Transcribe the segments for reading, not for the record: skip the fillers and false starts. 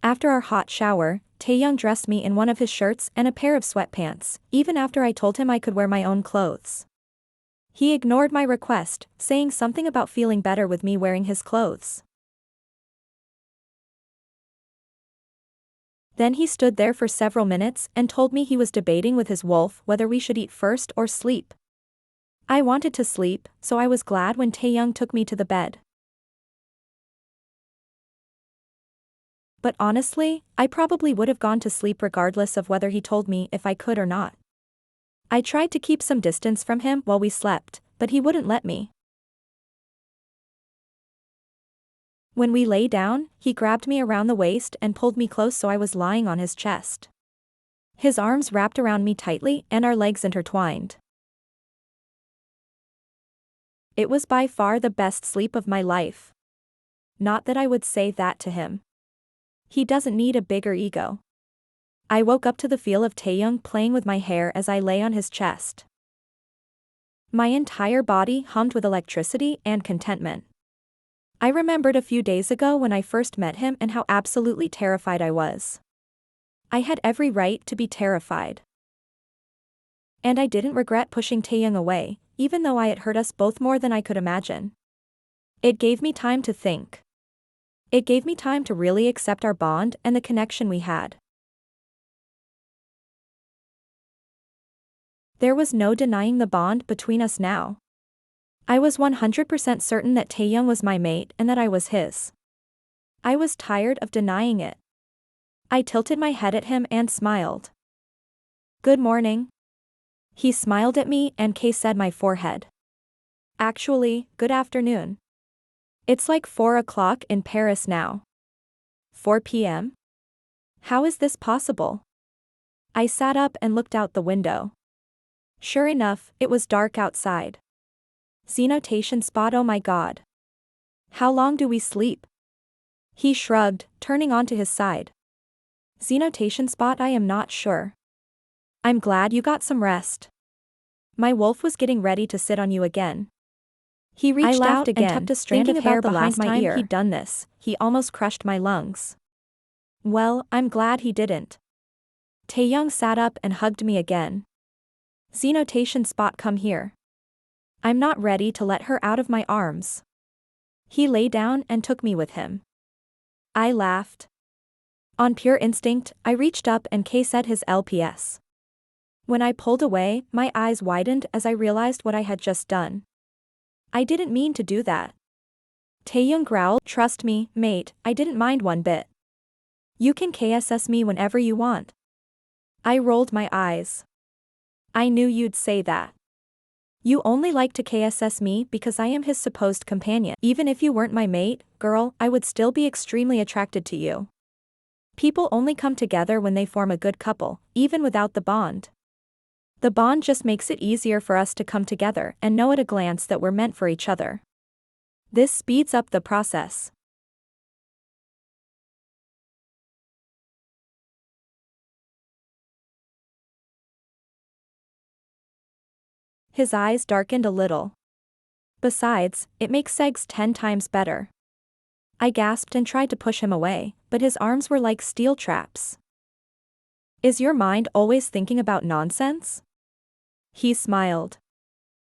After our hot shower, Taehyung dressed me in one of his shirts and a pair of sweatpants, even after I told him I could wear my own clothes. He ignored my request, saying something about feeling better with me wearing his clothes. Then he stood there for several minutes and told me he was debating with his wolf whether we should eat first or sleep. I wanted to sleep, so I was glad when Taehyung took me to the bed. But honestly, I probably would have gone to sleep regardless of whether he told me if I could or not. I tried to keep some distance from him while we slept, but he wouldn't let me. When we lay down, he grabbed me around the waist and pulled me close so I was lying on his chest. His arms wrapped around me tightly and our legs intertwined. It was by far the best sleep of my life. Not that I would say that to him. He doesn't need a bigger ego. I woke up to the feel of Taehyung playing with my hair as I lay on his chest. My entire body hummed with electricity and contentment. I remembered a few days ago when I first met him and how absolutely terrified I was. I had every right to be terrified. And I didn't regret pushing Taehyung away, even though it hurt us both more than I could imagine. It gave me time to think. It gave me time to really accept our bond and the connection we had. There was no denying the bond between us now. I was 100% certain that Taehyung was my mate and that I was his. I was tired of denying it. I tilted my head at him and smiled. "Good morning." He smiled at me and kissed my forehead. "Actually, good afternoon. It's like 4 o'clock in Paris now." 4 p.m.? How is this possible? I sat up and looked out the window. Sure enough, it was dark outside. Z-notation spot, oh my god. How long do we sleep? He shrugged, turning onto his side. Z-notation spot, I am not sure. I'm glad you got some rest. My wolf was getting ready to sit on you again. He reached out again, and tucked a strand of hair behind my ear. He'd done this, he almost crushed my lungs. Well, I'm glad he didn't. Taehyung sat up and hugged me again. Z-notation spot, come here. I'm not ready to let her out of my arms. He lay down and took me with him. I laughed. On pure instinct, I reached up and kissed his LPS. When I pulled away, my eyes widened as I realized what I had just done. I didn't mean to do that. Taehyung growled, "Trust me, mate, I didn't mind one bit. You can KSS me whenever you want." I rolled my eyes. I knew you'd say that. You only like to KSS me because I am his supposed companion. Even if you weren't my mate, girl, I would still be extremely attracted to you. People only come together when they form a good couple, even without the bond. The bond just makes it easier for us to come together and know at a glance that we're meant for each other. This speeds up the process. His eyes darkened a little. Besides, it makes sex 10 times better. I gasped and tried to push him away, but his arms were like steel traps. Is your mind always thinking about nonsense? He smiled.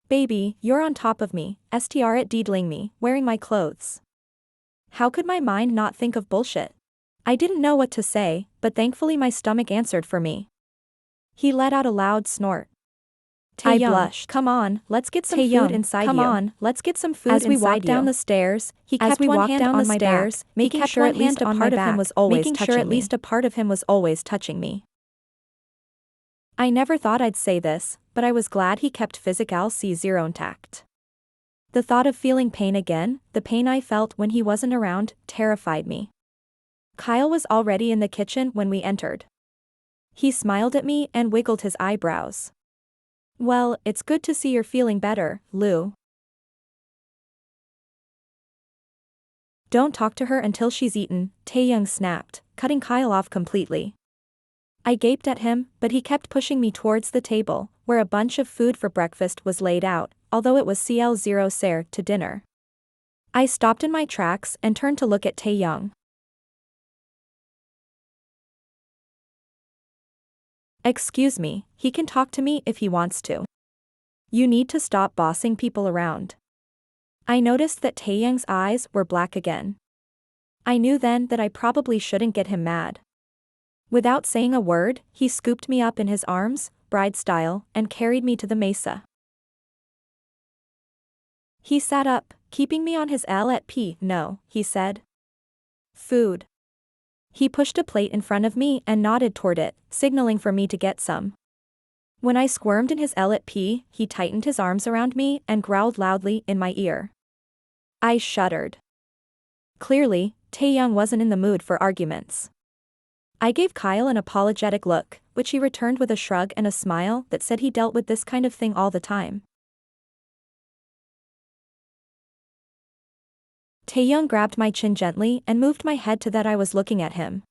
Baby, you're on top of me, str at deedling me, wearing my clothes. How could my mind not think of bullshit? I didn't know what to say, but thankfully my stomach answered for me. He let out a loud snort. I blushed. Come on, let's get some food inside you. Come on, let's get some food inside you. As we walked down the stairs, he kept one hand on my back, making sure at least a part of him was always touching me. I never thought I'd say this, but I was glad he kept physical c0 intact. The thought of feeling pain again, the pain I felt when he wasn't around, terrified me. Kyle was already in the kitchen when we entered. He smiled at me and wiggled his eyebrows. Well, it's good to see you're feeling better, Lou. Don't talk to her until she's eaten, Taehyung snapped, cutting Kyle off completely. I gaped at him, but he kept pushing me towards the table, where a bunch of food for breakfast was laid out, although it was CL0 ser to dinner. I stopped in my tracks and turned to look at Taehyung. Excuse me, he can talk to me if he wants to. You need to stop bossing people around. I noticed that Taehyung's eyes were black again. I knew then that I probably shouldn't get him mad. Without saying a word, he scooped me up in his arms, bride style, and carried me to the mesa. He sat up, keeping me on his LP. No, he said. Food. He pushed a plate in front of me and nodded toward it, signaling for me to get some. When I squirmed in his LP, he tightened his arms around me and growled loudly in my ear. I shuddered. Clearly, Taehyung wasn't in the mood for arguments. I gave Kyle an apologetic look, which he returned with a shrug and a smile that said he dealt with this kind of thing all the time. Taehyung grabbed my chin gently and moved my head to that I was looking at him.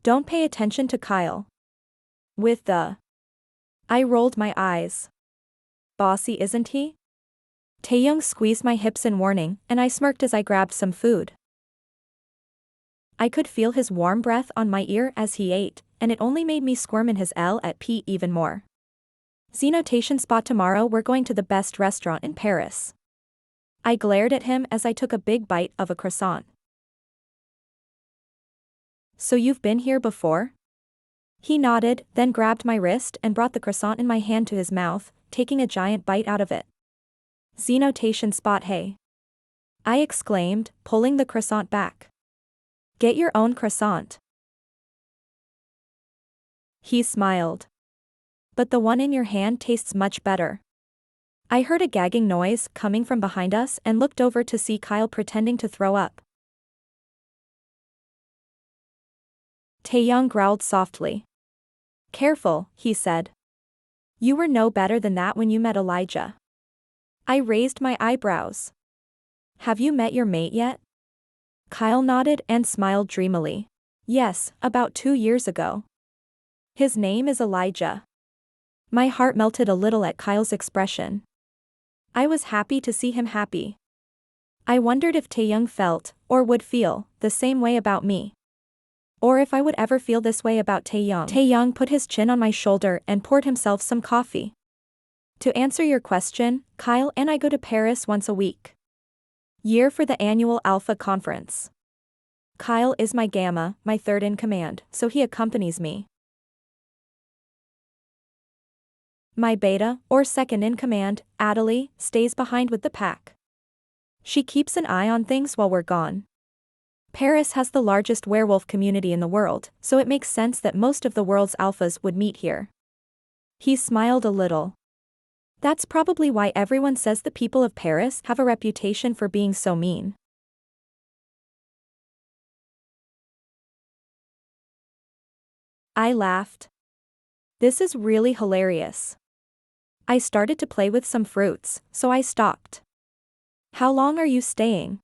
Don't pay attention to Kyle. With the... I rolled my eyes. Bossy, isn't he? Taehyung squeezed my hips in warning, and I smirked as I grabbed some food. I could feel his warm breath on my ear as he ate, and it only made me squirm in his LP even more. Z-notation spot tomorrow, we're going to the best restaurant in Paris. I glared at him as I took a big bite of a croissant. So you've been here before? He nodded, then grabbed my wrist and brought the croissant in my hand to his mouth, taking a giant bite out of it. Z-notation spot, hey. I exclaimed, pulling the croissant back. Get your own croissant. He smiled. But the one in your hand tastes much better. I heard a gagging noise coming from behind us and looked over to see Kyle pretending to throw up. Taehyung growled softly. Careful, he said. You were no better than that when you met Elijah. I raised my eyebrows. Have you met your mate yet? Kyle nodded and smiled dreamily. Yes, about 2 years ago. His name is Elijah. My heart melted a little at Kyle's expression. I was happy to see him happy. I wondered if Taehyung felt, or would feel, the same way about me. Or if I would ever feel this way about Taehyung. Taehyung put his chin on my shoulder and poured himself some coffee. To answer your question, Kyle and I go to Paris once a week. Year for the annual Alpha conference. Kyle is my Gamma, my third in command, so he accompanies me. My Beta, or second in command, Adelie, stays behind with the pack. She keeps an eye on things while we're gone. Paris has the largest werewolf community in the world, so it makes sense that most of the world's alphas would meet here. He smiled a little. That's probably why everyone says the people of Paris have a reputation for being so mean. I laughed. This is really hilarious. I started to play with some fruits, so I stopped. How long are you staying?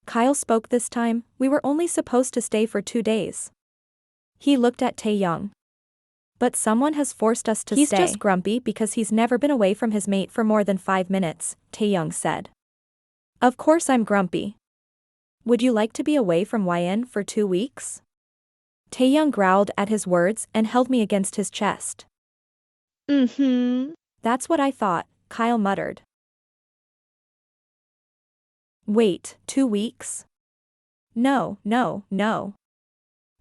Kyle spoke this time. We were only supposed to stay for 2 days. He looked at Taehyung. But someone has forced us to stay. He's just grumpy because he's never been away from his mate for more than 5 minutes, Taehyung said. Of course I'm grumpy. Would you like to be away from YN for 2 weeks? Taehyung growled at his words and held me against his chest. That's what I thought, Kyle muttered. Wait, 2 weeks? No.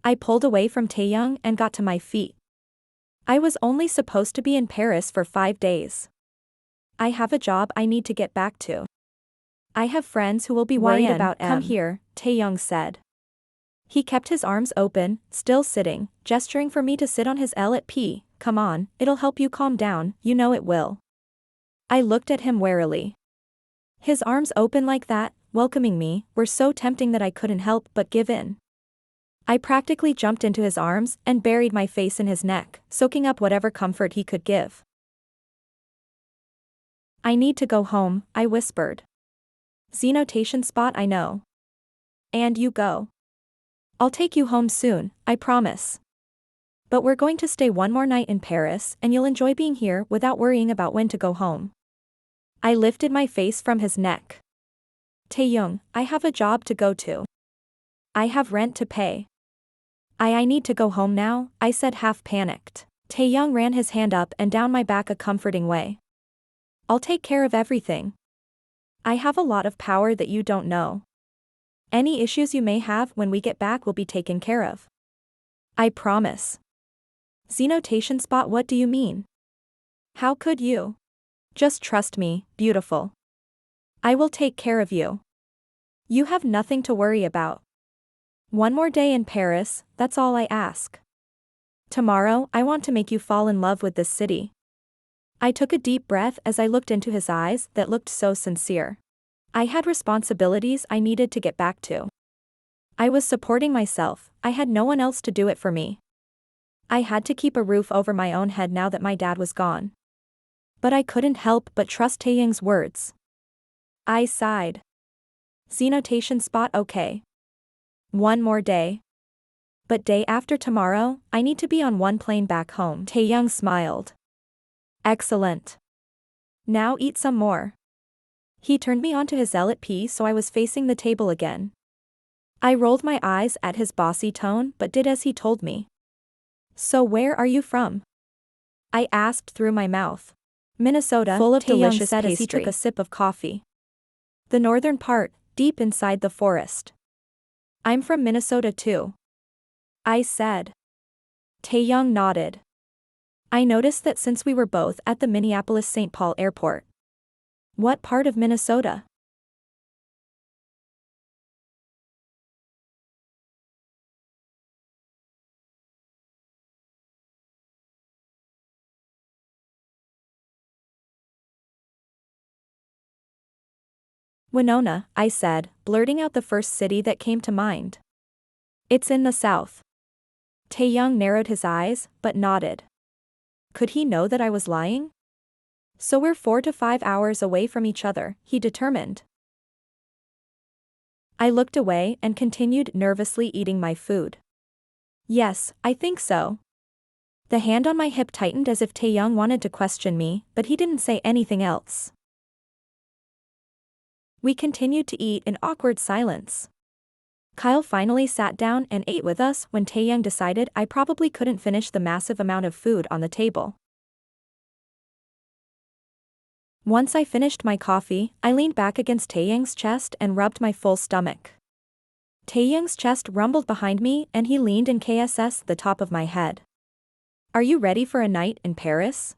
I pulled away from Taehyung and got to my feet. I was only supposed to be in Paris for 5 days. I have a job I need to get back to. I have friends who will be worried about Come here, Taehyung said. He kept his arms open, still sitting, gesturing for me to sit on his LP. Come on, it'll help you calm down, you know it will. I looked at him warily. His arms open like that, welcoming me, were so tempting that I couldn't help but give in. I practically jumped into his arms and buried my face in his neck, soaking up whatever comfort he could give. I need to go home, I whispered. Z-notation spot, I know. And you go. I'll take you home soon, I promise. But we're going to stay 1 more night in Paris and you'll enjoy being here without worrying about when to go home. I lifted my face from his neck. Taehyung, I have a job to go to. I have rent to pay. I need to go home now, I said half panicked. Taehyung ran his hand up and down my back a comforting way. I'll take care of everything. I have a lot of power that you don't know. Any issues you may have when we get back will be taken care of. I promise. Z-notation spot. What do you mean? How could you? Just trust me, beautiful. I will take care of you. You have nothing to worry about. One more day in Paris, that's all I ask. Tomorrow, I want to make you fall in love with this city. I took a deep breath as I looked into his eyes that looked so sincere. I had responsibilities I needed to get back to. I was supporting myself, I had no one else to do it for me. I had to keep a roof over my own head now that my dad was gone. But I couldn't help but trust Taehyung's words. I sighed. Z-notation spot. Okay. One more day. But day after tomorrow, I need to be on one plane back home. Taehyung smiled. Excellent. Now eat some more. He turned me onto his LP so I was facing the table again. I rolled my eyes at his bossy tone but did as he told me. So where are you from? I asked through my mouth. Minnesota, full of delicious pastry, as he took a sip of coffee. The northern part, deep inside the forest. I'm from Minnesota too. I said. Taehyung nodded. I noticed that since we were both at the Minneapolis-St. Paul airport. What part of Minnesota? Winona, I said, blurting out the first city that came to mind. It's in the south. Taehyung narrowed his eyes, but nodded. Could he know that I was lying? So we're 4 to 5 hours away from each other, he determined. I looked away and continued nervously eating my food. Yes, I think so. The hand on my hip tightened as if Taehyung wanted to question me, but he didn't say anything else. We continued to eat in awkward silence. Kyle finally sat down and ate with us when Taehyung decided I probably couldn't finish the massive amount of food on the table. Once I finished my coffee, I leaned back against Taehyung's chest and rubbed my full stomach. Taehyung's chest rumbled behind me and he leaned and kissed the top of my head. Are you ready for a night in Paris?